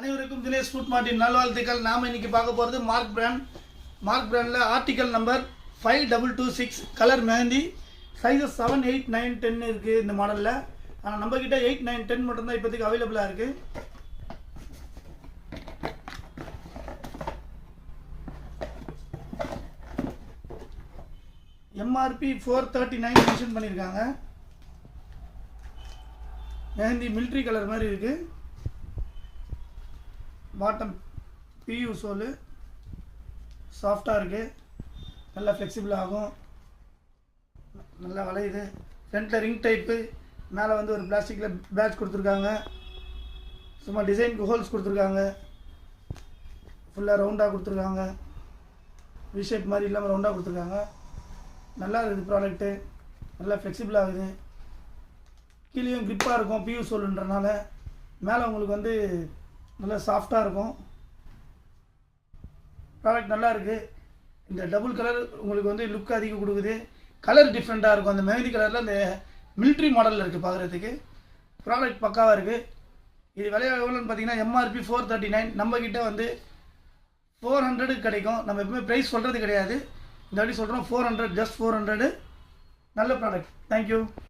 அனைவருக்கும் Dinesh food Martin நல்வாழ்த்துக்கள். நாம் இன்னைக்கு பார்க்க போகிறது மார்க் பிராண்டில் article number 5226 colour mehndi sizes 7, 8, 9, 10 இருக்குது இந்த மாடலில். ஆனால் நம்மக்கிட்ட 8, 9, 10 மட்டும்தான் இப்போதைக்கு அவைலபிளாக இருக்குது. எம்ஆர்பி 439 மென்ஷன் பண்ணியிருக்காங்க. மெஹந்தி மிலிட்ரி கலர் மாதிரி இருக்குது. பாட்டம் பியூ சோலு சாஃப்டாக இருக்குது, நல்லா ஃப்ளெக்சிபிள் ஆகும், நல்லா வளையுது. ஃப்ரண்ட்டில் ரிங் டைப்பு, மேலே வந்து ஒரு பிளாஸ்டிக்கில் பேட்ச் கொடுத்துருக்காங்க. சும்மா டிசைனுக்கு ஹோல்ஸ் கொடுத்துருக்காங்க. ஃபுல்லாக ரவுண்டாக கொடுத்துருக்காங்க, வி ஷேப் மாதிரி இல்லாமல் ரவுண்டாக கொடுத்துருக்காங்க. நல்லா இருக்குது ப்ராடக்ட்டு, நல்லா ஃப்ளெக்சிபிள் ஆகுது. கீழேயும் கிரிப்பாக இருக்கும் பியூ சோலுன்றனால. மேலே உங்களுக்கு வந்து நல்லா சாஃப்டாக இருக்கும். ப்ராடக்ட் நல்லா இருக்குது. இந்த டபுள் கலர் உங்களுக்கு வந்து லுக் அதிகம் கொடுக்குது. கலர் டிஃப்ரெண்ட்டாக இருக்கும். அந்த மெஹந்தி கலரில் அந்த மிலிட்ரி மாடலில் இருக்குது பார்க்குறதுக்கு. ப்ராடக்ட் பக்காவாக இருக்குது. இது விலை எவ்வளோன்னு பார்த்தீங்கன்னா எம்ஆர்பி 439. நம்மக்கிட்ட வந்து 400 கிடைக்கும். நம்ம எப்பவுமே ப்ரைஸ் சொல்கிறது கிடையாது. இந்த வாட்டி சொல்கிறோம் 400, ஜஸ்ட் 400. நல்ல ப்ராடக்ட். தேங்க்யூ.